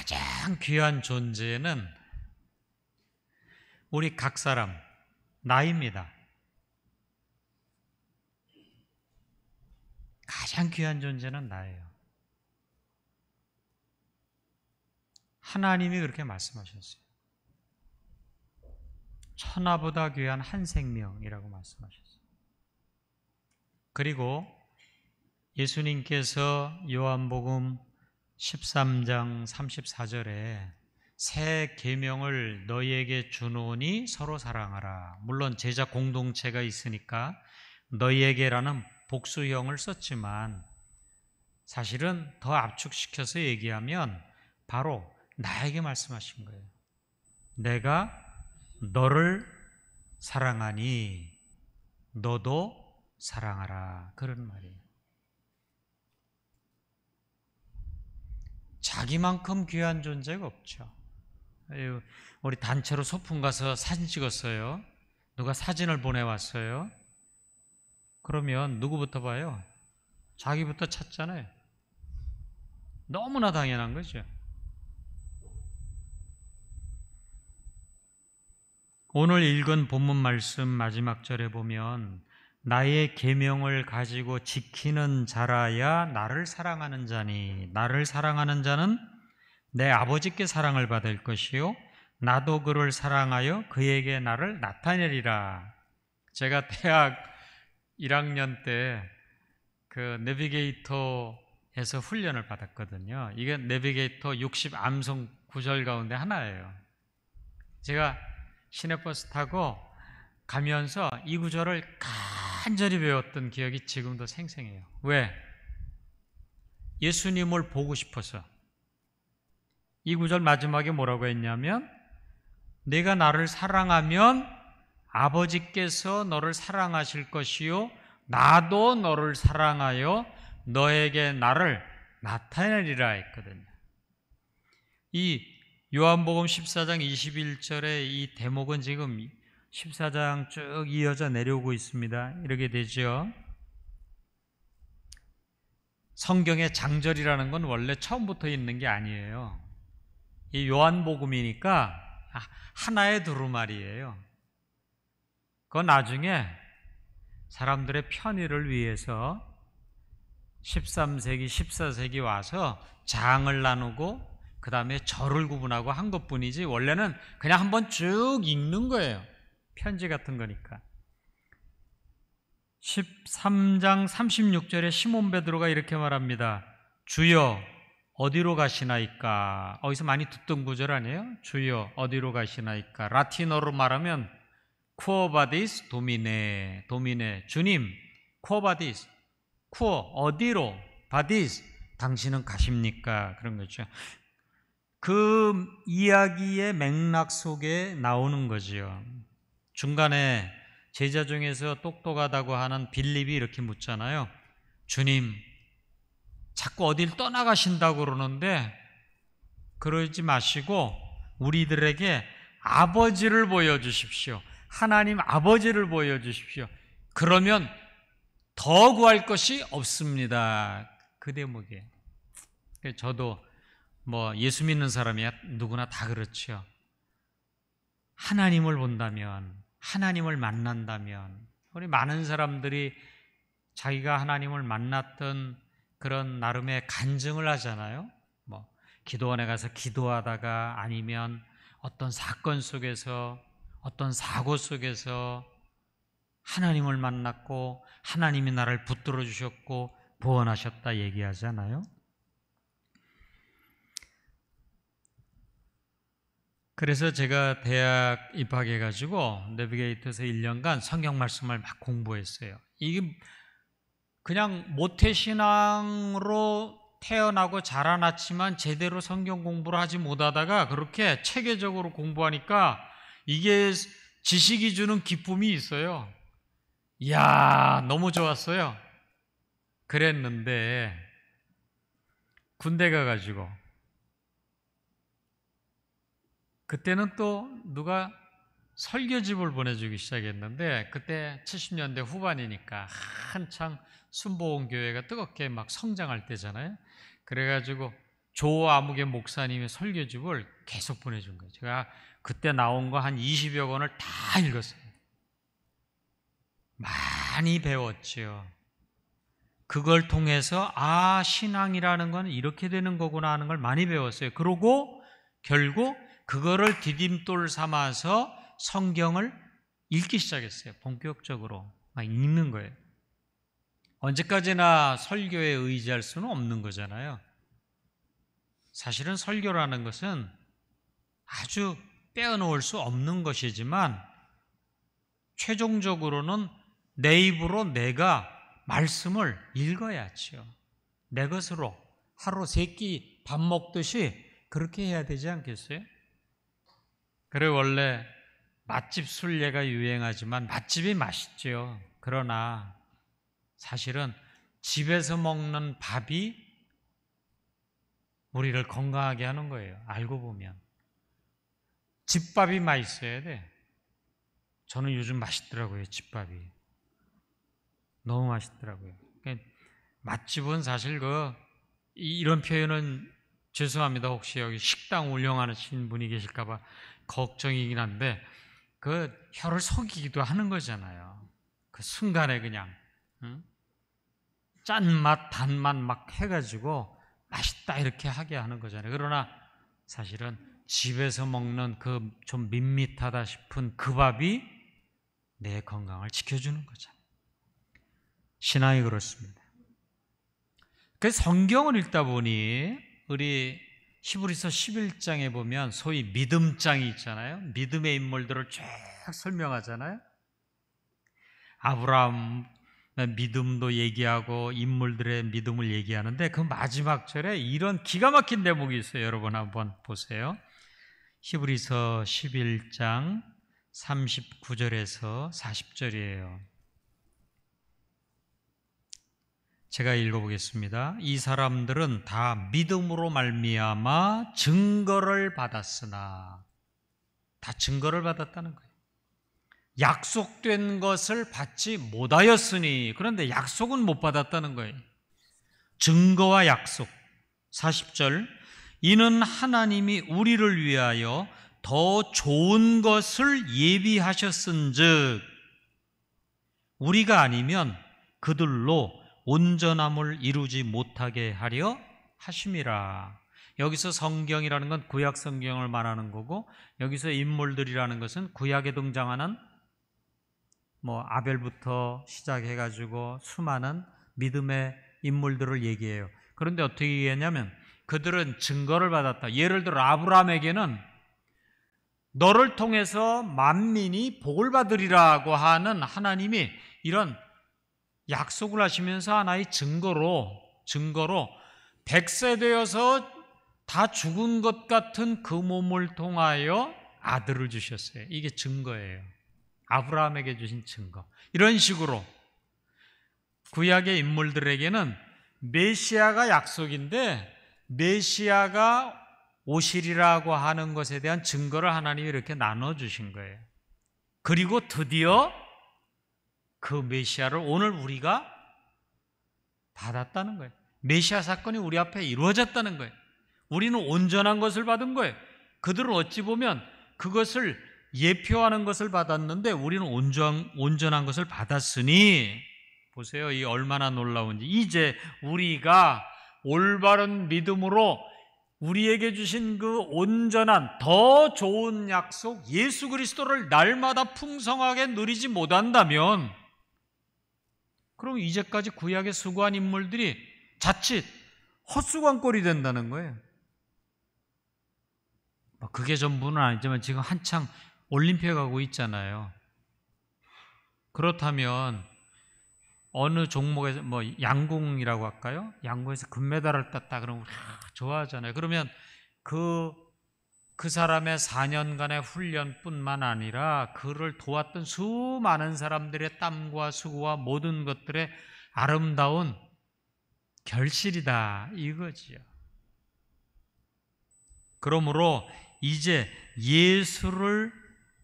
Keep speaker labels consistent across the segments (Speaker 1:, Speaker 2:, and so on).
Speaker 1: 가장 귀한 존재는 우리 각 사람, 나입니다. 가장 귀한 존재는 나예요. 하나님이 그렇게 말씀하셨어요. 천하보다 귀한 한 생명이라고 말씀하셨어요. 그리고 예수님께서 요한복음 13장 34절에 새 계명을 너희에게 주노니 서로 사랑하라. 물론 제자 공동체가 있으니까 너희에게라는 복수형을 썼지만 사실은 더 압축시켜서 얘기하면 바로 나에게 말씀하신 거예요. 내가 너를 사랑하니 너도 사랑하라. 그런 말이에요. 자기만큼 귀한 존재가 없죠. 우리 단체로 소풍 가서 사진 찍었어요. 누가 사진을 보내왔어요. 그러면 누구부터 봐요? 자기부터 찾잖아요. 너무나 당연한 거죠. 오늘 읽은 본문 말씀 마지막 절에 보면 나의 계명을 가지고 지키는 자라야 나를 사랑하는 자니 나를 사랑하는 자는 내 아버지께 사랑을 받을 것이요 나도 그를 사랑하여 그에게 나를 나타내리라. 제가 대학 1학년 때 그 내비게이터에서 훈련을 받았거든요. 이게 내비게이터 60 암송 구절 가운데 하나예요. 제가 시내버스 타고 가면서 이 구절을 간절히 배웠던 기억이 지금도 생생해요. 왜? 예수님을 보고 싶어서. 이 구절 마지막에 뭐라고 했냐면 내가 나를 사랑하면 아버지께서 너를 사랑하실 것이요 나도 너를 사랑하여 너에게 나를 나타내리라 했거든요. 이 요한복음 14장 21절의 이 대목은 지금 14장 쭉 이어져 내려오고 있습니다. 이렇게 되죠. 성경에 장절이라는 건 원래 처음부터 있는 게 아니에요. 이 요한복음이니까 하나의 두루마리예요. 그건 나중에 사람들의 편의를 위해서 13세기, 14세기 와서 장을 나누고 그 다음에 절을 구분하고 한 것뿐이지 원래는 그냥 한번 쭉 읽는 거예요. 편지 같은 거니까. 13장 36절에 시몬 베드로가 이렇게 말합니다. 주여 어디로 가시나이까? 어디서 많이 듣던 구절 아니에요? 주여 어디로 가시나이까? 라틴어로 말하면 Quo vadis Domine, 도미네 주님, Quo vadis, Quo 어디로, vadis 당신은 가십니까? 그런 거죠. 그 이야기의 맥락 속에 나오는 거지요. 중간에 제자 중에서 똑똑하다고 하는 빌립이 이렇게 묻잖아요. 주님, 자꾸 어딜 떠나가신다고 그러는데 그러지 마시고 우리들에게 아버지를 보여주십시오. 하나님 아버지를 보여주십시오. 그러면 더 구할 것이 없습니다. 그 대목이에요. 저도 예수 믿는 사람이야 누구나 다 그렇죠. 하나님을 본다면, 하나님을 만난다면, 우리 많은 사람들이 자기가 하나님을 만났던 그런 나름의 간증을 하잖아요. 기도원에 가서 기도하다가 아니면 어떤 사건 속에서 어떤 사고 속에서 하나님을 만났고 하나님이 나를 붙들어 주셨고 구원하셨다 얘기하잖아요. 그래서 제가 대학 입학해가지고 내비게이터에서 1년간 성경 말씀을 막 공부했어요. 이게 그냥 모태신앙으로 태어나고 자라났지만 제대로 성경 공부를 하지 못하다가 그렇게 체계적으로 공부하니까 이게 지식이 주는 기쁨이 있어요. 이야, 너무 좋았어요. 그랬는데 군대 가가지고 그때는 또 누가 설교집을 보내주기 시작했는데 그때 70년대 후반이니까 한창 순복음교회가 뜨겁게 막 성장할 때잖아요. 그래가지고 조아무개 목사님의 설교집을 계속 보내준 거예요. 제가 그때 나온 거 한 20여 권을 다 읽었어요. 많이 배웠지요. 그걸 통해서 신앙이라는 건 이렇게 되는 거구나 하는 걸 많이 배웠어요. 그러고 결국 그거를 디딤돌 삼아서 성경을 읽기 시작했어요. 본격적으로 막 읽는 거예요. 언제까지나 설교에 의지할 수는 없는 거잖아요. 사실은 설교라는 것은 아주 빼어놓을 수 없는 것이지만 최종적으로는 내 입으로 내가 말씀을 읽어야지요. 내 것으로 하루 3끼 밥 먹듯이 그렇게 해야 되지 않겠어요? 그래 원래 맛집 순례가 유행하지만 맛집이 맛있죠. 그러나 사실은 집에서 먹는 밥이 우리를 건강하게 하는 거예요. 알고 보면 집밥이 맛있어야 돼. 저는 요즘 맛있더라고요. 집밥이 너무 맛있더라고요. 그러니까 맛집은 사실 이런 표현은 죄송합니다. 혹시 여기 식당 운영하시는 분이 계실까봐 걱정이긴 한데 혀를 속이기도 하는 거잖아요. 그 순간에 그냥 짠맛, 단맛 막 해가지고 맛있다 이렇게 하게 하는 거잖아요. 그러나 사실은 집에서 먹는 그 좀 밋밋하다 싶은 그 밥이 내 건강을 지켜주는 거잖아요. 신앙이 그렇습니다. 그 성경을 읽다 보니 우리 히브리서 11장에 보면 소위 믿음장이 있잖아요. 믿음의 인물들을 쭉 설명하잖아요. 아브라함 믿음도 얘기하고 인물들의 믿음을 얘기하는데 그 마지막 절에 이런 기가 막힌 대목이 있어요. 여러분 한번 보세요. 히브리서 11장 39절에서 40절이에요. 제가 읽어보겠습니다. 이 사람들은 다 믿음으로 말미암아 증거를 받았으나, 다 증거를 받았다는 거예요. 약속된 것을 받지 못하였으니, 그런데 약속은 못 받았다는 거예요. 증거와 약속. 40절, 이는 하나님이 우리를 위하여 더 좋은 것을 예비하셨은즉 우리가 아니면 그들로 온전함을 이루지 못하게 하려 하심이라. 여기서 성경이라는 건 구약 성경을 말하는 거고, 여기서 인물들이라는 것은 구약에 등장하는 아벨부터 시작해가지고 수많은 믿음의 인물들을 얘기해요. 그런데 어떻게 얘기했냐면 그들은 증거를 받았다. 예를 들어 아브라함에게는 너를 통해서 만민이 복을 받으리라고 하는 하나님이 이런 약속을 하시면서 하나의 증거로 100세 되어서 다 죽은 것 같은 그 몸을 통하여 아들을 주셨어요. 이게 증거예요. 아브라함에게 주신 증거. 이런 식으로 구약의 인물들에게는 메시아가 약속인데 메시아가 오시리라고 하는 것에 대한 증거를 하나님이 이렇게 나눠주신 거예요. 그리고 드디어 그 메시아를 오늘 우리가 받았다는 거예요. 메시아 사건이 우리 앞에 이루어졌다는 거예요. 우리는 온전한 것을 받은 거예요. 그들은 어찌 보면 그것을 예표하는 것을 받았는데 우리는 온전한 것을 받았으니, 보세요. 이 얼마나 놀라운지. 이제 우리가 올바른 믿음으로 우리에게 주신 그 온전한 더 좋은 약속 예수 그리스도를 날마다 풍성하게 누리지 못한다면, 그럼 이제까지 구약에 수고한 인물들이 자칫 헛수고한꼴이 된다는 거예요. 그게 전부는 아니지만 지금 한창 올림픽 가고 있잖아요. 그렇다면 어느 종목에서 양궁이라고 할까요? 양궁에서 금메달을 땄다 그러면 좋아하잖아요. 그러면 그 사람의 4년간의 훈련뿐만 아니라 그를 도왔던 수많은 사람들의 땀과 수고와 모든 것들의 아름다운 결실이다 이거지요. 그러므로 이제 예수를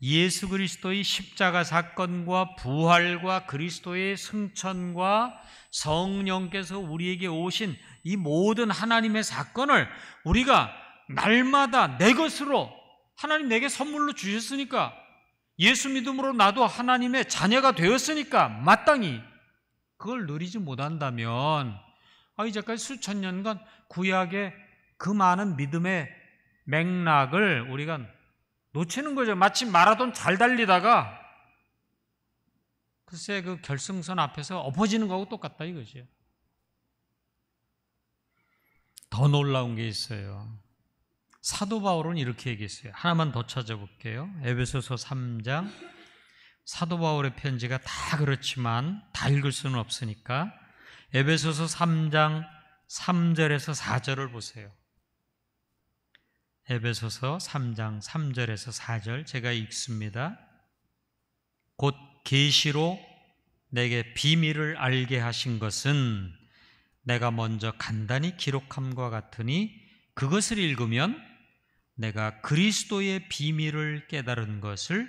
Speaker 1: 예수 그리스도의 십자가 사건과 부활과 그리스도의 승천과 성령께서 우리에게 오신 이 모든 하나님의 사건을 우리가 날마다 내 것으로 하나님 내게 선물로 주셨으니까, 예수 믿음으로 나도 하나님의 자녀가 되었으니까 마땅히 그걸 누리지 못한다면 이제까지 수천 년간 구약의 그 많은 믿음의 맥락을 우리가 놓치는 거죠. 마치 마라톤 잘 달리다가 글쎄 그 결승선 앞에서 엎어지는 거하고 똑같다 이거죠. 더 놀라운 게 있어요. 사도 바울은 이렇게 얘기했어요. 하나만 더 찾아볼게요. 에베소서 3장. 사도 바울의 편지가 다 그렇지만 다 읽을 수는 없으니까 에베소서 3장 3절에서 4절을 보세요. 에베소서 3장 3절에서 4절 제가 읽습니다. 곧 계시로 내게 비밀을 알게 하신 것은 내가 먼저 간단히 기록함과 같으니 그것을 읽으면 내가 그리스도의 비밀을 깨달은 것을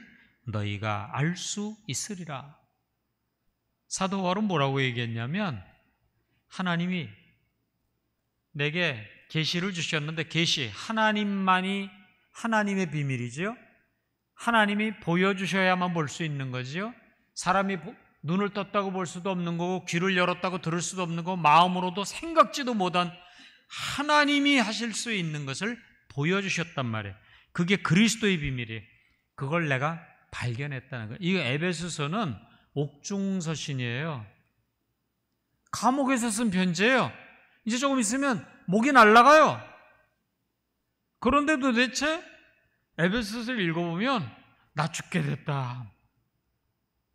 Speaker 1: 너희가 알 수 있으리라. 사도 바울은 뭐라고 얘기했냐면, 하나님이 내게 계시를 주셨는데, 계시, 하나님만이 하나님의 비밀이죠. 하나님이 보여주셔야만 볼 수 있는 거죠. 사람이 눈을 떴다고 볼 수도 없는 거고, 귀를 열었다고 들을 수도 없는 거고, 마음으로도 생각지도 못한 하나님이 하실 수 있는 것을 보여주셨단 말이에요. 그게 그리스도의 비밀이에요. 그걸 내가 발견했다는 거예요. 이 에베소서는 옥중서신이에요. 감옥에서 쓴 편지예요. 이제 조금 있으면 목이 날아가요. 그런데 도대체 에베소서를 읽어보면 나 죽게 됐다,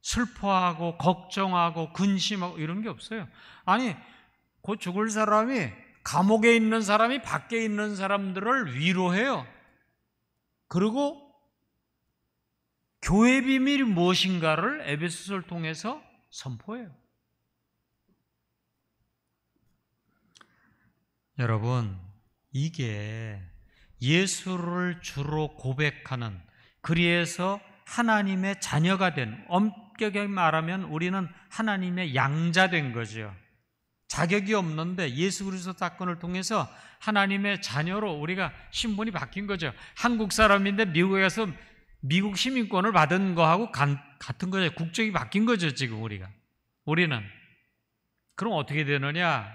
Speaker 1: 슬퍼하고 걱정하고 근심하고 이런 게 없어요. 아니, 곧 죽을 사람이, 감옥에 있는 사람이 밖에 있는 사람들을 위로해요. 그리고 교회 비밀이 무엇인가를 에베소서를 통해서 선포해요. 여러분, 이게 예수를 주로 고백하는, 그리해서 하나님의 자녀가 된, 엄격하게 말하면 우리는 하나님의 양자된 거죠. 자격이 없는데 예수 그리스도 사건을 통해서 하나님의 자녀로 우리가 신분이 바뀐 거죠. 한국 사람인데 미국에 가서 미국 시민권을 받은 거하고 같은 거죠. 국적이 바뀐 거죠, 지금 우리는. 그럼 어떻게 되느냐?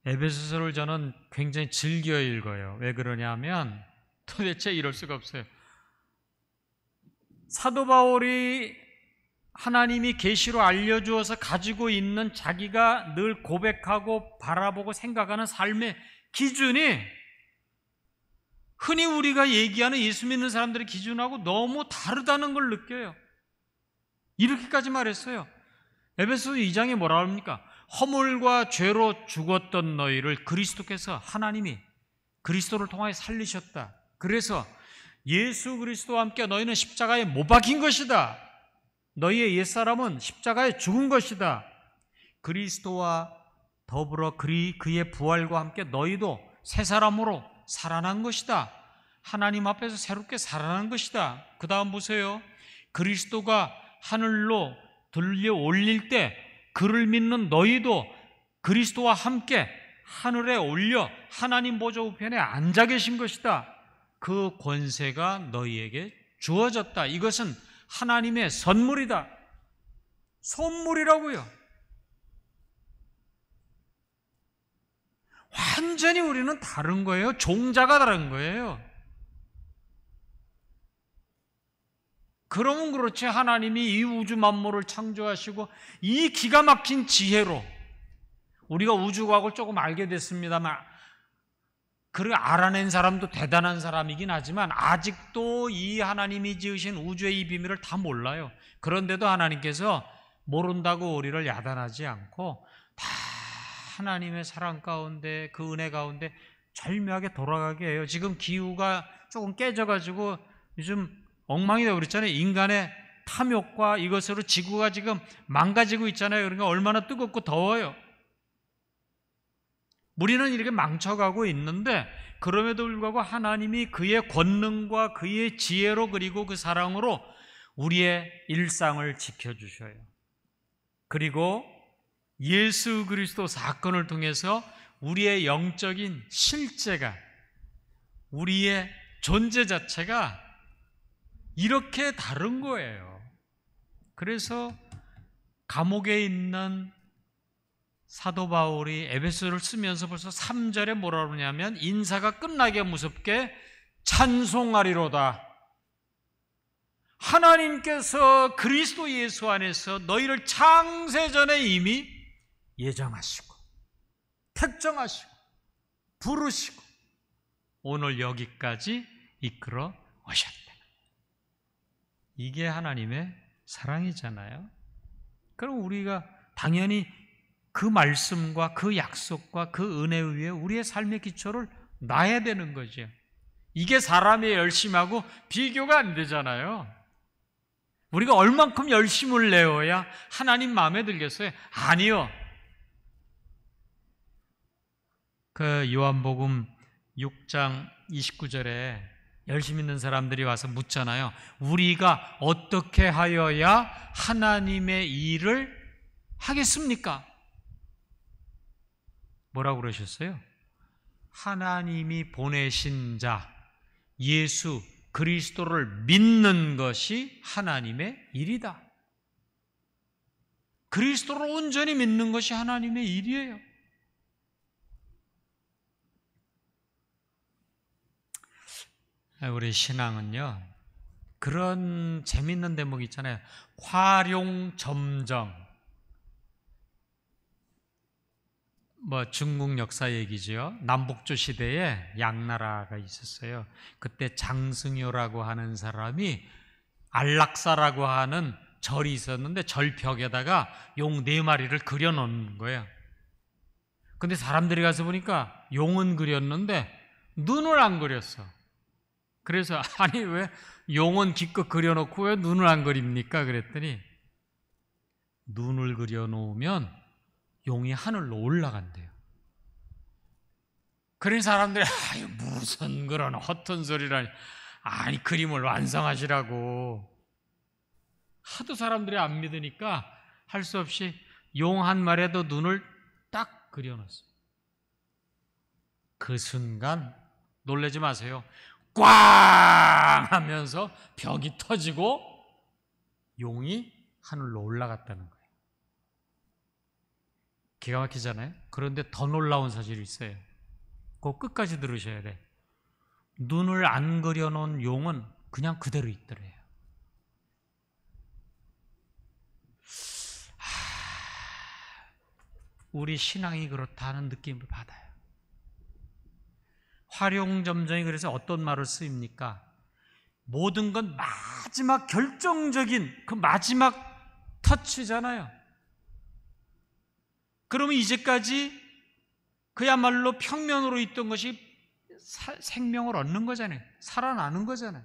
Speaker 1: 에베소서를 저는 굉장히 즐겨 읽어요. 왜 그러냐면 도대체 이럴 수가 없어요. 사도 바울이 하나님이 계시로 알려주어서 가지고 있는 자기가 늘 고백하고 바라보고 생각하는 삶의 기준이 흔히 우리가 얘기하는 예수 믿는 사람들의 기준하고 너무 다르다는 걸 느껴요. 이렇게까지 말했어요. 에베소서 2장에 뭐라 합니까? 허물과 죄로 죽었던 너희를 그리스도께서, 하나님이 그리스도를 통하여 살리셨다. 그래서 예수 그리스도와 함께 너희는 십자가에 못 박힌 것이다. 너희의 옛사람은 십자가에 죽은 것이다. 그리스도와 더불어 그의 부활과 함께 너희도 새 사람으로 살아난 것이다. 하나님 앞에서 새롭게 살아난 것이다. 그 다음 보세요. 그리스도가 하늘로 들려 올릴 때 그를 믿는 너희도 그리스도와 함께 하늘에 올려 하나님 보좌 우편에 앉아 계신 것이다. 그 권세가 너희에게 주어졌다. 이것은 하나님의 선물이다. 선물이라고요. 완전히 우리는 다른 거예요. 종자가 다른 거예요. 그러면 그렇지, 하나님이 이 우주 만물을 창조하시고 이 기가 막힌 지혜로 우리가 우주과학을 조금 알게 됐습니다만, 그를 알아낸 사람도 대단한 사람이긴 하지만 아직도 이 하나님이 지으신 우주의 이 비밀을 다 몰라요. 그런데도 하나님께서 모른다고 우리를 야단하지 않고 다 하나님의 사랑 가운데, 그 은혜 가운데 절묘하게 돌아가게 해요. 지금 기후가 조금 깨져가지고 요즘 엉망이 되고 그랬잖아요. 인간의 탐욕과 이것으로 지구가 지금 망가지고 있잖아요. 그러니까 얼마나 뜨겁고 더워요. 우리는 이렇게 망쳐가고 있는데 그럼에도 불구하고 하나님이 그의 권능과 그의 지혜로 그리고 그 사랑으로 우리의 일상을 지켜주셔요. 그리고 예수 그리스도 사건을 통해서 우리의 영적인 실제가, 우리의 존재 자체가 이렇게 다른 거예요. 그래서 감옥에 있는 사도 바울이 에베소를 쓰면서 벌써 3절에 뭐라 그러냐면 인사가 끝나게 무섭게 찬송하리로다. 하나님께서 그리스도 예수 안에서 너희를 창세전에 이미 예정하시고 택정하시고 부르시고 오늘 여기까지 이끌어 오셨다. 이게 하나님의 사랑이잖아요. 그럼 우리가 당연히 그 말씀과 그 약속과 그 은혜 위에 우리의 삶의 기초를 놔야 되는 거죠. 이게 사람의 열심하고 비교가 안 되잖아요. 우리가 얼만큼 열심을 내어야 하나님 마음에 들겠어요? 아니요. 그 요한복음 6장 29절에 열심 있는 사람들이 와서 묻잖아요. 우리가 어떻게 하여야 하나님의 일을 하겠습니까? 뭐라고 그러셨어요? 하나님이 보내신 자 예수 그리스도를 믿는 것이 하나님의 일이다. 그리스도를 온전히 믿는 것이 하나님의 일이에요. 우리 신앙은요, 그런 재밌는 대목 있잖아요. 화룡점정. 중국 역사 얘기죠. 남북조 시대에 양나라가 있었어요. 그때 장승효라고 하는 사람이 안락사라고 하는 절이 있었는데 절벽에다가 용 4마리를 그려놓는 거예요. 근데 사람들이 가서 보니까 용은 그렸는데 눈을 안 그렸어. 그래서 아니 왜 용은 기껏 그려놓고 왜 눈을 안 그립니까? 그랬더니 눈을 그려놓으면 용이 하늘로 올라간대요. 그런 사람들이 무슨 그런 허튼 소리라니, 아니 그림을 완성하시라고. 하도 사람들이 안 믿으니까 할 수 없이 용 한 마리에도 눈을 딱 그려놨어요. 그 순간 놀라지 마세요. 꽝 하면서 벽이 터지고 용이 하늘로 올라갔다는 거예요. 기가 막히잖아요. 그런데 더 놀라운 사실이 있어요. 그거 끝까지 들으셔야 돼. 눈을 안 그려놓은 용은 그냥 그대로 있더래요. 우리 신앙이 그렇다는 느낌을 받아요. 화룡점정이 그래서 어떤 말을 쓰입니까? 모든 건 마지막 결정적인 그 마지막 터치잖아요. 그러면 이제까지 그야말로 평면으로 있던 것이 생명을 얻는 거잖아요. 살아나는 거잖아요.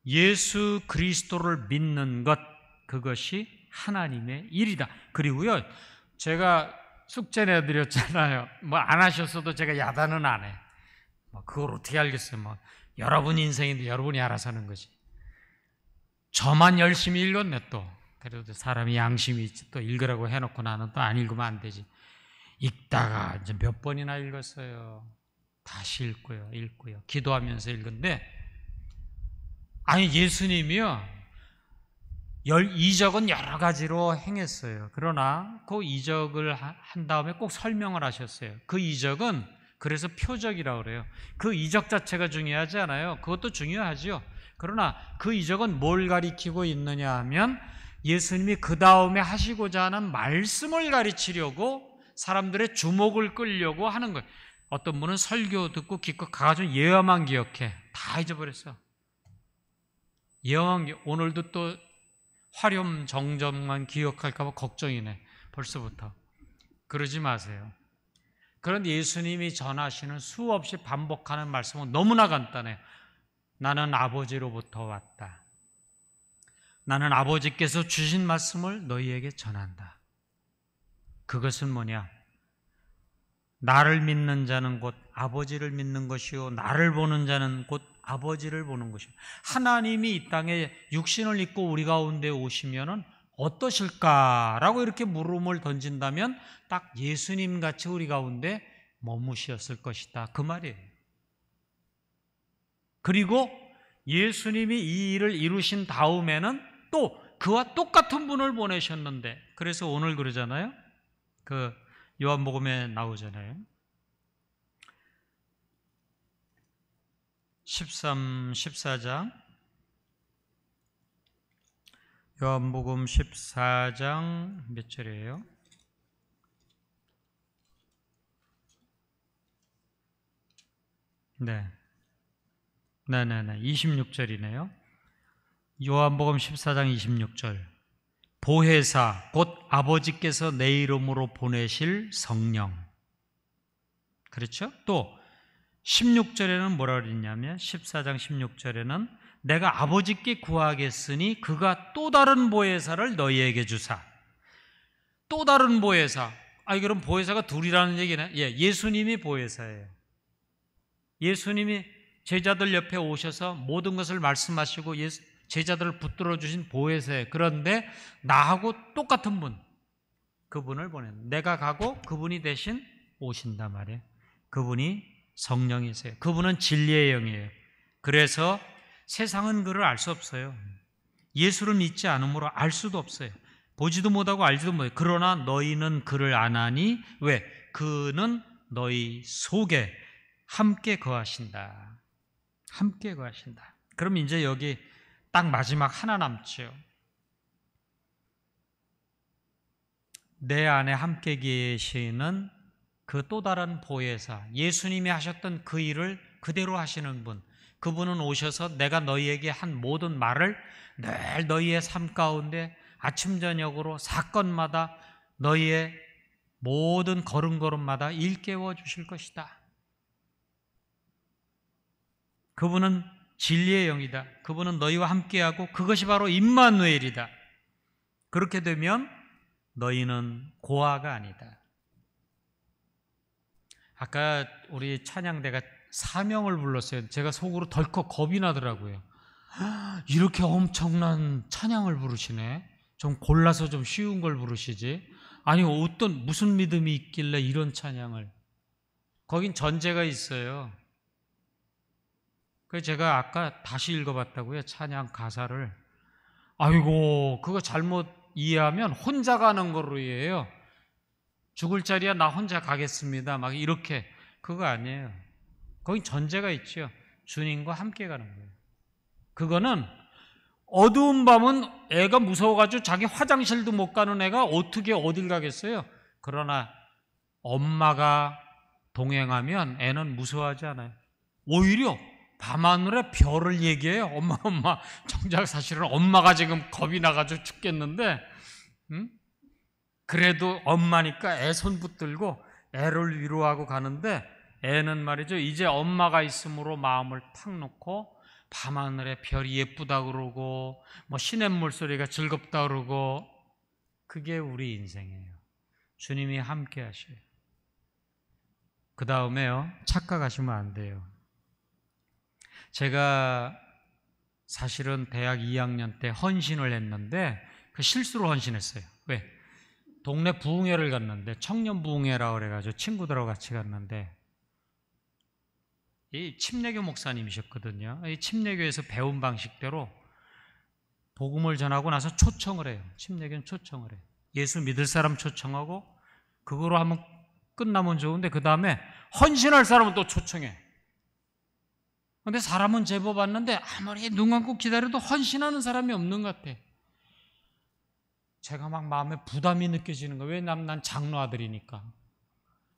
Speaker 1: 예수 그리스도를 믿는 것, 그것이 하나님의 일이다. 그리고요, 제가 숙제 내드렸잖아요. 안 하셨어도 제가 야단은 안 해. 그걸 어떻게 알겠어요? 여러분 인생인데 여러분이 알아서 하는 거지. 저만 열심히 읽었네 또. 그래도 사람이 양심이 있지. 또 읽으라고 해놓고 나는 또 안 읽으면 안 되지. 읽다가 이제 몇 번이나 읽었어요. 다시 읽고요. 기도하면서 읽은데, 아니 예수님이요, 이적은 여러 가지로 행했어요. 그러나 그 이적을 한 다음에 꼭 설명을 하셨어요. 그 이적은 그래서 표적이라고 그래요. 그 이적 자체가 중요하지 않아요. 그것도 중요하죠. 그러나 그 이적은 뭘 가리키고 있느냐 하면 예수님이 그 다음에 하시고자 하는 말씀을 가르치려고 사람들의 주목을 끌려고 하는 거예요. 어떤 분은 설교 듣고 기껏 가가지고 예화만 기억해. 다 잊어버렸어. 예화만 오늘도 또 화렴 정점만 기억할까 봐 걱정이네. 벌써부터. 그러지 마세요. 그런데 예수님이 전하시는 수없이 반복하는 말씀은 너무나 간단해요. 나는 아버지로부터 왔다. 나는 아버지께서 주신 말씀을 너희에게 전한다. 그것은 뭐냐? 나를 믿는 자는 곧 아버지를 믿는 것이요 나를 보는 자는 곧 아버지를 보는 것이요. 하나님이 이 땅에 육신을 입고 우리 가운데 오시면은 어떠실까라고 이렇게 물음을 던진다면 딱 예수님 같이 우리 가운데 머무셨을 것이다, 그 말이에요. 그리고 예수님이 이 일을 이루신 다음에는 또 그와 똑같은 분을 보내셨는데, 그래서 오늘 그러잖아요. 그 요한복음에 나오잖아요. 14장 요한복음 14장 몇 절이에요? 네. 26절이네요. 요한복음 14장 26절. 보혜사 곧 아버지께서 내 이름으로 보내실 성령. 그렇죠? 또 16절에는 뭐라 그랬냐면 14장 16절에는 내가 아버지께 구하겠으니 그가 또 다른 보혜사를 너희에게 주사. 또 다른 보혜사. 그럼 보혜사가 둘이라는 얘기네. 예수님이 보혜사예요. 예수님이 제자들 옆에 오셔서 모든 것을 말씀하시고 제자들을 붙들어 주신 보혜사예요. 그런데 나하고 똑같은 분, 그분을 보내요. 내가 가고 그분이 대신 오신단 말이에요. 그분이 성령이세요. 그분은 진리의 영이에요. 그래서 세상은 그를 알 수 없어요. 예수를 믿지 않으므로 알 수도 없어요. 보지도 못하고 알지도 못해요. 그러나 너희는 그를 아나니 왜? 그는 너희 속에 함께 거하신다. 함께 거하신다. 그럼 이제 여기 딱 마지막 하나 남죠. 내 안에 함께 계시는 그 또 다른 보혜사, 예수님이 하셨던 그 일을 그대로 하시는 분, 그분은 오셔서 내가 너희에게 한 모든 말을 늘 너희의 삶 가운데 아침 저녁으로 사건마다 너희의 모든 걸음걸음마다 일깨워 주실 것이다. 그분은 진리의 영이다. 그분은 너희와 함께하고 그것이 바로 임마누엘이다. 그렇게 되면 너희는 고아가 아니다. 아까 우리 찬양대가 사명을 불렀어요. 제가 속으로 덜컥 겁이 나더라고요. 이렇게 엄청난 찬양을 부르시네. 좀 골라서 좀 쉬운 걸 부르시지. 아니 무슨 믿음이 있길래 이런 찬양을. 거긴 전제가 있어요. 그래서 제가 아까 다시 읽어봤다고요. 찬양 가사를. 아이고 그거 잘못 이해하면 혼자 가는 거로 이해해요. 죽을 자리야 나 혼자 가겠습니다. 막 이렇게. 그거 아니에요. 거긴 전제가 있죠. 주님과 함께 가는 거예요. 그거는 어두운 밤은 애가 무서워가지고 자기 화장실도 못 가는 애가 어떻게 어딜 가겠어요. 그러나 엄마가 동행하면 애는 무서워하지 않아요. 오히려 밤하늘에 별을 얘기해요. 엄마. 정작 사실은 엄마가 지금 겁이 나가지고 죽겠는데, 그래도 엄마니까 애 손 붙들고 애를 위로하고 가는데, 애는 말이죠, 이제 엄마가 있으므로 마음을 탁 놓고 밤하늘에 별이 예쁘다 그러고 뭐 시냇물 소리가 즐겁다 그러고. 그게 우리 인생이에요. 주님이 함께 하셔요. 그 다음에요, 착각하시면 안 돼요. 제가 사실은 대학 2학년 때 헌신을 했는데 그 실수로 헌신했어요. 왜? 동네 부흥회를 갔는데, 청년 부흥회라고 그래가지고 친구들하고 같이 갔는데, 이 침례교 목사님이셨거든요. 이 침례교에서 배운 방식대로 복음을 전하고 나서 초청을 해요. 침례교는 초청을 해요. 예수 믿을 사람 초청하고 그거로 하면 끝나면 좋은데, 그 다음에 헌신할 사람은 또 초청해. 근데 사람은 제법 왔는데 아무리 눈 감고 기다려도 헌신하는 사람이 없는 것 같아. 제가 막 마음에 부담이 느껴지는 거예요. 왜냐면 난 장로 아들이니까.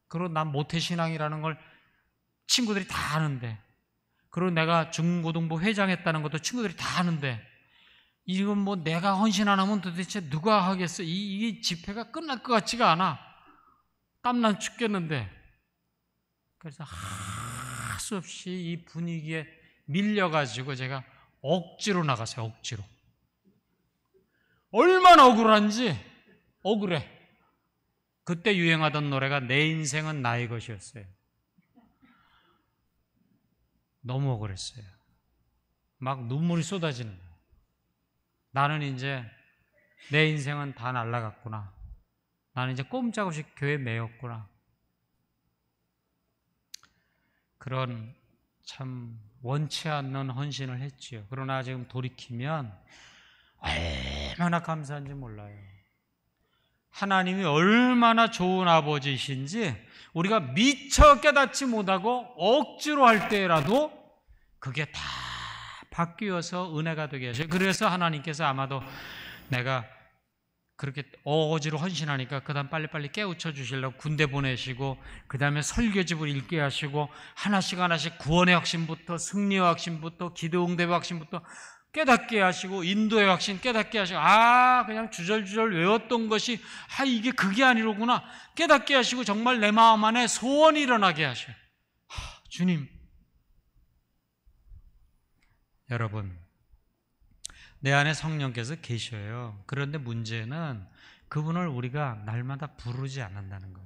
Speaker 1: 그리고 난 모태신앙이라는 걸 친구들이 다 아는데, 그리고 내가 중고등부 회장했다는 것도 친구들이 다 아는데, 이건 뭐 내가 헌신 안 하면 도대체 누가 하겠어? 이 집회가 끝날 것 같지가 않아. 땀난 죽겠는데. 그래서 할 수 없이 이 분위기에 밀려가지고 제가 억지로 나갔어요. 억지로. 얼마나 억울한지. 억울해. 그때 유행하던 노래가 내 인생은 나의 것이었어요. 너무 억울했어요. 막 눈물이 쏟아지는 거예요. 나는 이제 내 인생은 다 날아갔구나. 나는 이제 꼼짝없이 교회 매였구나. 그런 참 원치 않는 헌신을 했지요. 그러나 지금 돌이키면 얼마나 감사한지 몰라요. 하나님이 얼마나 좋은 아버지이신지 우리가 미처 깨닫지 못하고 억지로 할 때라도 그게 다 바뀌어서 은혜가 되게 하셔요. 그래서 하나님께서 아마도 내가 그렇게 어거지로 헌신하니까 그 다음 빨리빨리 깨우쳐 주시려고 군대 보내시고 그 다음에 설교집을 읽게 하시고 하나씩 하나씩 구원의 확신부터 승리의 확신부터 기도응답의 확신부터 깨닫게 하시고 인도의 확신 깨닫게 하시고 그냥 주절주절 외웠던 것이 이게 그게 아니로구나 깨닫게 하시고 정말 내 마음 안에 소원이 일어나게 하셔요. 주님, 여러분, 내 안에 성령께서 계셔요. 그런데 문제는 그분을 우리가 날마다 부르지 않는다는 거예요.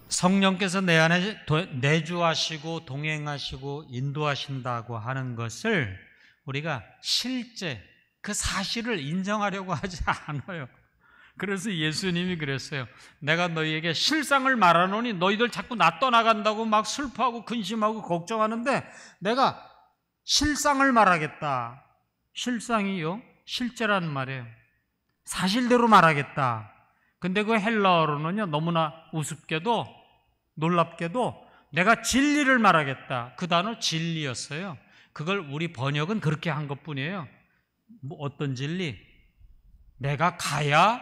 Speaker 1: 성령께서 내 안에 내주하시고 동행하시고 인도하신다고 하는 것을 우리가 실제 그 사실을 인정하려고 하지 않아요. 그래서 예수님이 그랬어요. 내가 너희에게 실상을 말하노니 너희들 자꾸 나 떠나간다고 막 슬퍼하고 근심하고 걱정하는데 내가 실상을 말하겠다. 실상이요? 실제라는 말이에요. 사실대로 말하겠다. 근데 그 헬라어로는요, 너무나 우습게도 놀랍게도 내가 진리를 말하겠다. 그 단어 진리였어요. 그걸 우리 번역은 그렇게 한 것뿐이에요. 어떤 진리? 내가 가야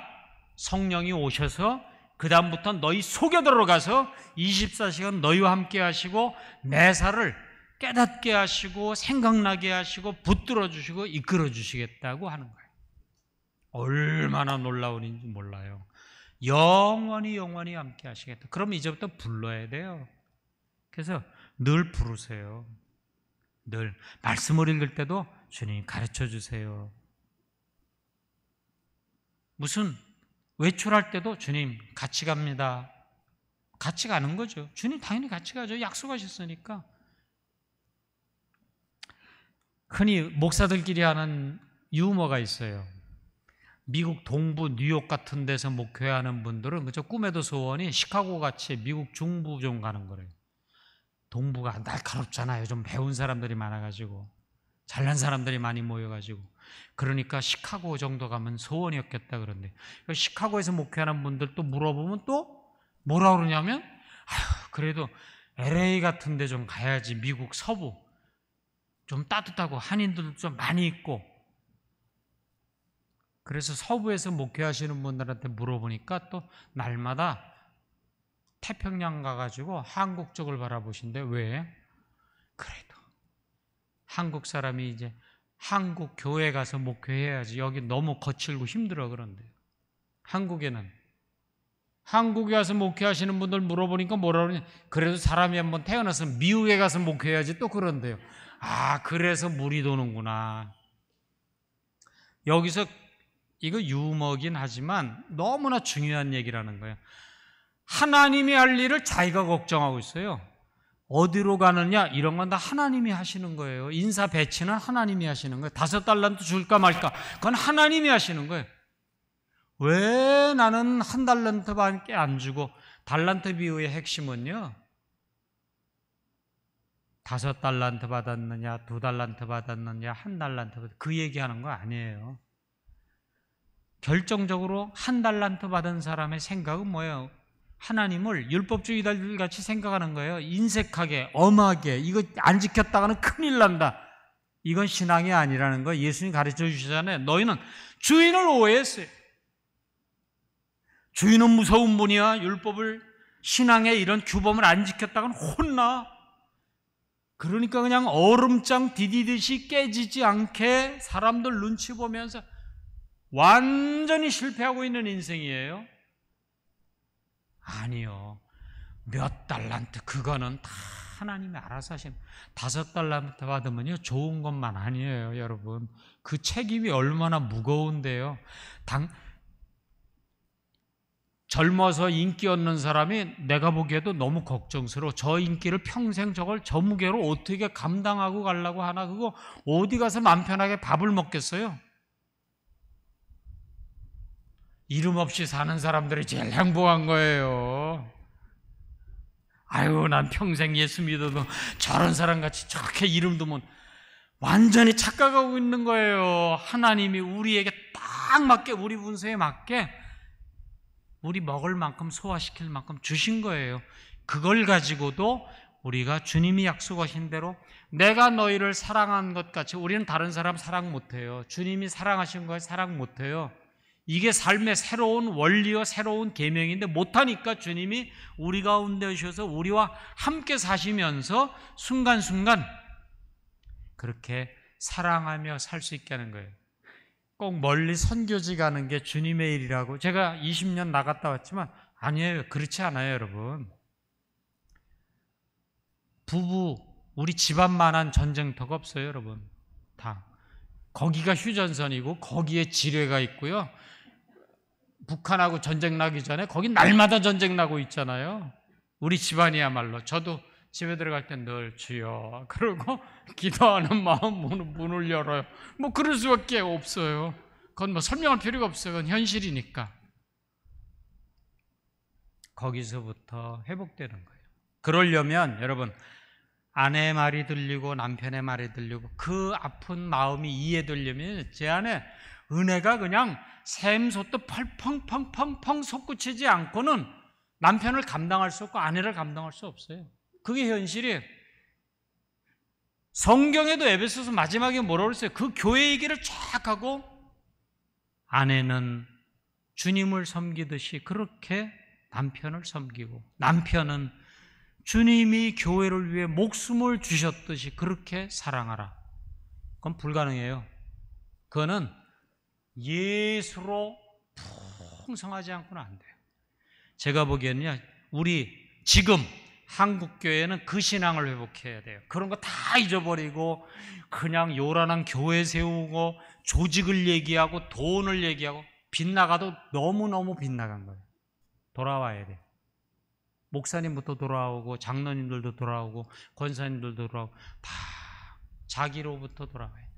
Speaker 1: 성령이 오셔서 그 다음부터 너희 속에 들어가서 24시간 너희와 함께 하시고 매사를 깨닫게 하시고 생각나게 하시고 붙들어 주시고 이끌어 주시겠다고 하는 거예요. 얼마나 놀라운 일인지 몰라요. 영원히 함께 하시겠다. 그럼 이제부터 불러야 돼요. 그래서 늘 부르세요. 늘 말씀을 읽을 때도 주님 가르쳐 주세요. 무슨 외출할 때도 주님 같이 갑니다. 같이 가는 거죠. 주님 당연히 같이 가죠. 약속하셨으니까. 흔히 목사들끼리 하는 유머가 있어요. 미국 동부 뉴욕 같은 데서 목회하는 분들은 그저 꿈에도 소원이 시카고 같이 미국 중부 좀 가는 거래요. 동부가 날카롭잖아요. 좀 배운 사람들이 많아가지고 잘난 사람들이 많이 모여가지고 그러니까 시카고 정도 가면 소원이었겠다 그런데 시카고에서 목회하는 분들 또 물어보면 또 뭐라 그러냐면 그래도 LA 같은 데 좀 가야지. 미국 서부 좀 따뜻하고 한인들도 좀 많이 있고. 그래서 서부에서 목회하시는 분들한테 물어보니까 또 날마다 태평양 가가지고 한국 쪽을 바라보신대. 왜? 그래도 한국 사람이 이제 한국 교회 가서 목회해야지. 여기 너무 거칠고 힘들어 그런데요. 한국에는 한국에 가서 목회하시는 분들 물어보니까 뭐라 그러냐. 그래도 사람이 한번 태어나서 미국에 가서 목회해야지 또 그런데요. 그래서 물이 도는구나. 여기서 이거 유머긴 하지만 너무나 중요한 얘기라는 거예요. 하나님이 할 일을 자기가 걱정하고 있어요. 어디로 가느냐 이런 건 다 하나님이 하시는 거예요. 인사 배치는 하나님이 하시는 거예요. 5달란트 줄까 말까 그건 하나님이 하시는 거예요. 왜 나는 1달란트밖에 안 주고 달란트 비유의 핵심은요. 5달란트 받았느냐 2달란트 받았느냐 1달란트 받았느냐 그 얘기하는 거 아니에요. 결정적으로 1달란트 받은 사람의 생각은 뭐예요? 하나님을 율법주의자들 같이 생각하는 거예요. 인색하게 엄하게 이거 안 지켰다가는 큰일 난다. 이건 신앙이 아니라는 거 예수님 가르쳐 주시잖아요. 너희는 주인을 오해했어요. 주인은 무서운 분이야. 율법을 신앙의 이런 규범을 안 지켰다가는 혼나. 그러니까 그냥 얼음장 디디듯이 깨지지 않게 사람들 눈치 보면서 완전히 실패하고 있는 인생이에요. 아니요. 몇 달란트 그거는 다 하나님이 알아서 하시는. 5달란트 받으면요 좋은 것만 아니에요, 여러분. 그 책임이 얼마나 무거운데요. 젊어서 인기 얻는 사람이 내가 보기에도 너무 걱정스러워. 저 인기를 평생 저걸 저 무게로 어떻게 감당하고 가려고 하나. 그거 어디 가서 맘 편하게 밥을 먹겠어요? 이름 없이 사는 사람들이 제일 행복한 거예요. 아유, 난 평생 예수 믿어도 저런 사람같이 저렇게 이름도 못. 완전히 착각하고 있는 거예요. 하나님이 우리에게 딱 맞게, 우리 운세에 맞게 우리 먹을 만큼, 소화시킬 만큼 주신 거예요. 그걸 가지고도 우리가 주님이 약속하신 대로 내가 너희를 사랑한 것 같이, 우리는 다른 사람 사랑 못해요. 주님이 사랑하신 걸 사랑 못해요. 이게 삶의 새로운 원리와 새로운 계명인데 못하니까 주님이 우리 가운데 오셔서 우리와 함께 사시면서 순간순간 그렇게 사랑하며 살 수 있게 하는 거예요. 꼭 멀리 선교지 가는 게 주님의 일이라고. 제가 20년 나갔다 왔지만 아니에요. 그렇지 않아요, 여러분. 부부, 우리 집안만한 전쟁터가 없어요, 여러분. 다. 거기가 휴전선이고 거기에 지뢰가 있고요. 북한하고 전쟁 나기 전에 거기 날마다 전쟁 나고 있잖아요. 우리 집안이야말로. 저도 집에 들어갈 때 늘 주여 그러고 기도하는 마음 문을 열어요. 뭐 그럴 수밖에 없어요. 그건 뭐 설명할 필요가 없어요. 그건 현실이니까. 거기서부터 회복되는 거예요. 그러려면 여러분, 아내의 말이 들리고 남편의 말이 들리고 그 아픈 마음이 이해되려면 제 안에 은혜가 그냥 샘솟듯 펑펑펑펑 솟구치지 않고는 남편을 감당할 수 없고 아내를 감당할 수 없어요. 그게 현실이에요. 성경에도 에베소서 마지막에 뭐라고 그랬어요? 그 교회 얘기를 쫙 하고 아내는 주님을 섬기듯이 그렇게 남편을 섬기고 남편은 주님이 교회를 위해 목숨을 주셨듯이 그렇게 사랑하라. 그건 불가능해요. 그거는 예수로 풍성하지 않고는 안 돼요. 제가 보기에는요, 우리 지금 한국교회는 그 신앙을 회복해야 돼요. 그런 거 다 잊어버리고 그냥 요란한 교회 세우고 조직을 얘기하고 돈을 얘기하고 빗나가도 너무너무 빗나간 거예요. 돌아와야 돼요. 목사님부터 돌아오고 장로님들도 돌아오고 권사님들도 돌아오고 다 자기로부터 돌아와야 돼요.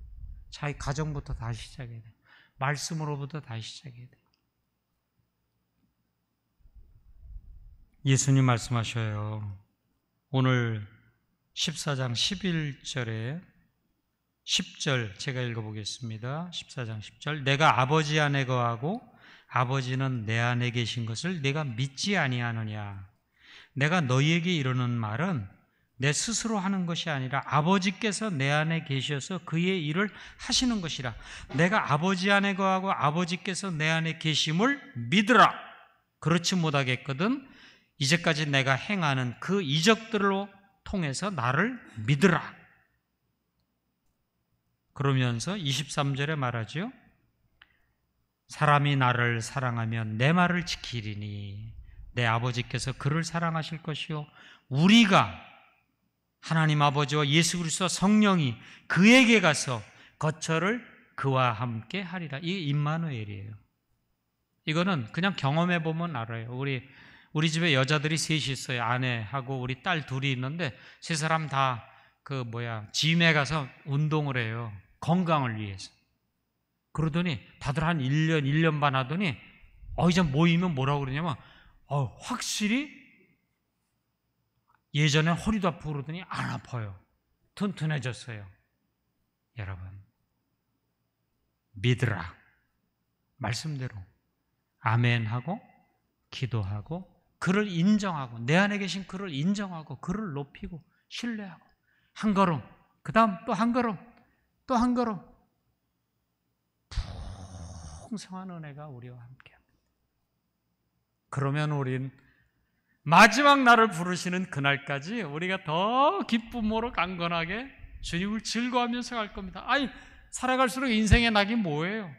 Speaker 1: 자기 가정부터 다시 시작해야 돼요. 말씀으로부터 다시 시작해야 돼요. 예수님 말씀하셔요. 오늘 14장 11절에 10절 제가 읽어보겠습니다. 14장 10절. 내가 아버지 안에 거하고 아버지는 내 안에 계신 것을 내가 믿지 아니하느냐. 내가 너희에게 이르는 말은 내 스스로 하는 것이 아니라 아버지께서 내 안에 계셔서 그의 일을 하시는 것이라. 내가 아버지 안에 거하고 아버지께서 내 안에 계심을 믿으라. 그렇지 못하겠거든 이제까지 내가 행하는 그 이적들로 통해서 나를 믿으라. 그러면서 23절에 말하죠. 사람이 나를 사랑하면 내 말을 지키리니 내 아버지께서 그를 사랑하실 것이요 우리가 하나님 아버지와 예수 그리스도와 성령이 그에게 가서 거처를 그와 함께 하리라. 이게 임마누엘이에요. 이거는 그냥 경험해 보면 알아요. 우리 집에 여자들이 셋이 있어요. 아내하고 우리 딸 둘이 있는데 세 사람 다 짐에 가서 운동을 해요. 건강을 위해서. 그러더니 다들 한 1년 반 하더니 이제 모이면 뭐라고 그러냐면 확실히 예전에 허리도 아프고 그러더니 안 아파요. 튼튼해졌어요. 여러분, 믿으라. 말씀대로 아멘하고 기도하고 그를 인정하고 내 안에 계신 그를 인정하고 그를 높이고 신뢰하고 한 걸음, 그 다음 또 한 걸음, 또 한 걸음. 풍성한 은혜가 우리와 함께합니다. 그러면 우린 마지막 날을 부르시는 그날까지 우리가 더 기쁨으로 강건하게 주님을 즐거워하면서 갈 겁니다. 살아갈수록 인생의 낙이 뭐예요?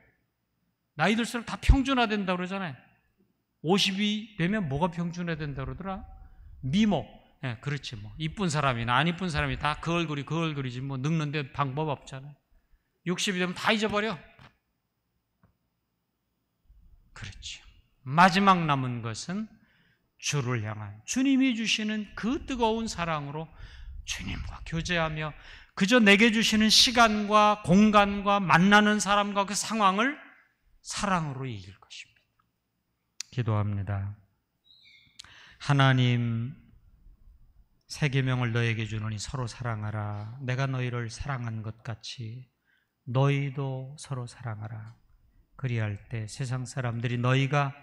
Speaker 1: 나이 들수록 다 평준화된다고 그러잖아요. 50이 되면 뭐가 평준화된다고 그러더라? 미모. 그렇지 뭐. 이쁜 사람이나 안 이쁜 사람이 다 그 얼굴이지 뭐 늙는데 방법 없잖아요. 60이 되면 다 잊어버려. 그렇죠. 마지막 남은 것은 주를 향한 주님이 주시는 그 뜨거운 사랑으로 주님과 교제하며 그저 내게 주시는 시간과 공간과 만나는 사람과 그 상황을 사랑으로 이길 것입니다. 기도합니다. 하나님, 새 계명을 너에게 주노니 서로 사랑하라. 내가 너희를 사랑한 것 같이 너희도 서로 사랑하라. 그리할 때 세상 사람들이 너희가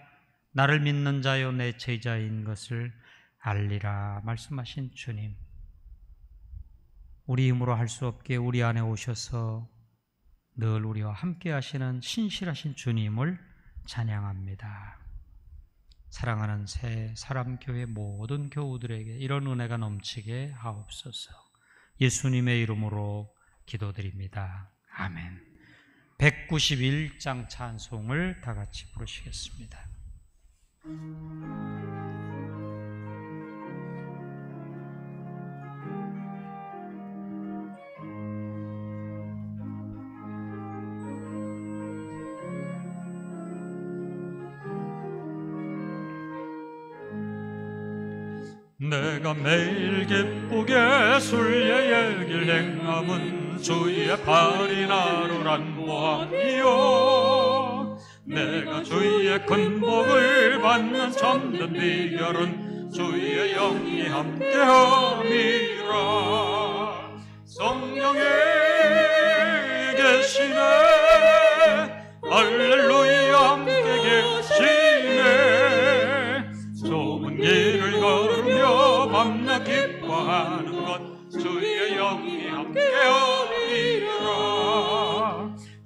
Speaker 1: 나를 믿는 자요 내 제자인 것을 알리라 말씀하신 주님, 우리 힘으로 할 수 없게 우리 안에 오셔서 늘 우리와 함께 하시는 신실하신 주님을 찬양합니다. 사랑하는 새 사람교회 모든 교우들에게 이런 은혜가 넘치게 하옵소서. 예수님의 이름으로 기도드립니다. 아멘. 191장 찬송을 다 같이 부르시겠습니다. 내가 매일 기쁘게 순례의 길 행함은 주의 발이 나를 안보함이요, 내가 주의 큰 복을 받는 참된 비결은 주의 영이 함께함이라. 성령이 계시네, 할렐루야 함께 계시네. 좁은 길을 걸으며 밤낮 기뻐하는 것 주의 영이 함께함이라.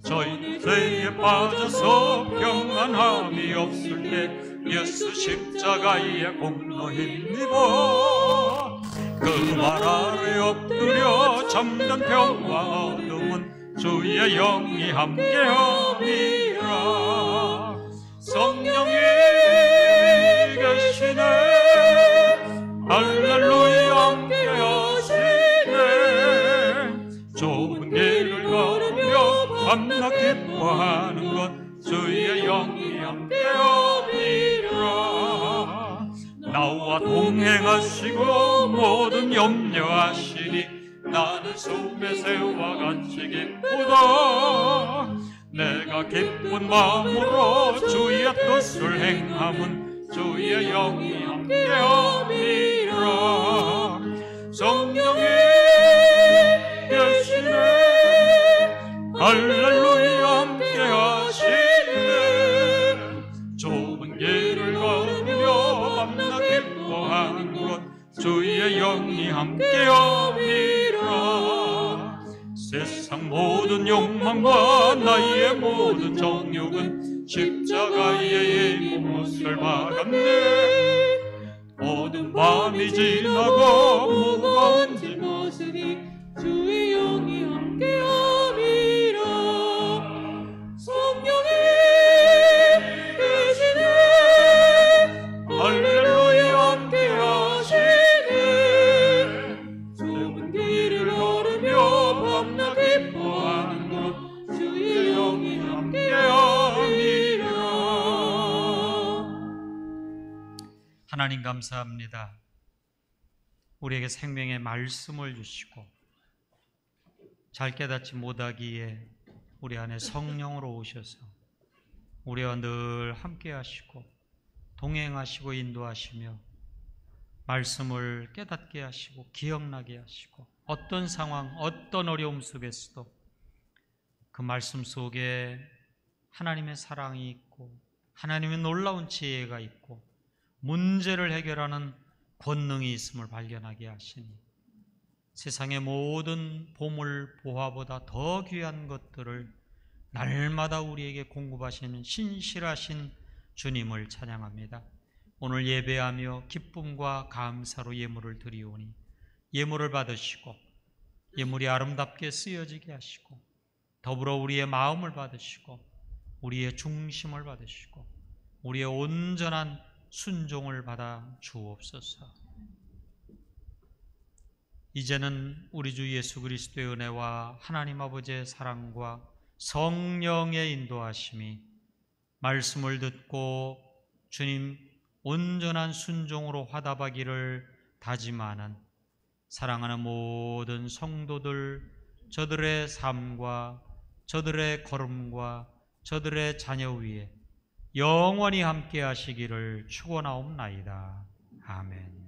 Speaker 1: 저희는 죄에 빠져서 평안함이 없을 때 예수 십자가의 공로 힘입어 그 말 아래 엎드려 참된 평화 얻음은 주의 영이 함께함이라. 성령이 계시네, 할렐루야 함께하시네. 좁은 길을 걸으며 밤낮 기뻐하는 것 주의 영이 함께함이라. 나와 동행하시고 모든 염려하시니 나는 숨의 새와 같이 기쁘다. 내가 기쁜 마음으로 주의 뜻을 행함은 주의 영이 함께함이라. 성령이 계시네, 할렐루야 함께하시네. 좁은 길을 걸으며 밤낮 기뻐하는 것 주의 영이 함께함이라. 세상 모든 욕망과 나의 모든 정욕은 십자가의 못을 박았네. 모든 밤이 지나고 무거운 짐없으니 주의 영이 함께함이라. 성령이 계시네, 할렐루야 함께하시네. 좁은 길을 걸으며 밤낮 기뻐하는 것 주의 영이 함께함이라. 하나님 감사합니다. 우리에게 생명의 말씀을 주시고 잘 깨닫지 못하기에 우리 안에 성령으로 오셔서 우리와 늘 함께 하시고 동행하시고 인도하시며 말씀을 깨닫게 하시고 기억나게 하시고 어떤 상황, 어떤 어려움 속에서도 그 말씀 속에 하나님의 사랑이 있고 하나님의 놀라운 지혜가 있고 문제를 해결하는 권능이 있음을 발견하게 하시니 세상의 모든 보물 보화보다 더 귀한 것들을 날마다 우리에게 공급하시는 신실하신 주님을 찬양합니다. 오늘 예배하며 기쁨과 감사로 예물을 드리오니 예물을 받으시고 예물이 아름답게 쓰여지게 하시고 더불어 우리의 마음을 받으시고 우리의 중심을 받으시고 우리의 온전한 순종을 받아 주옵소서. 이제는 우리 주 예수 그리스도의 은혜와 하나님 아버지의 사랑과 성령의 인도하심이 말씀을 듣고 주님 온전한 순종으로 화답하기를 다짐하는 사랑하는 모든 성도들, 저들의 삶과 저들의 걸음과 저들의 자녀 위에 영원히 함께 하시기를 축원하옵나이다. 아멘.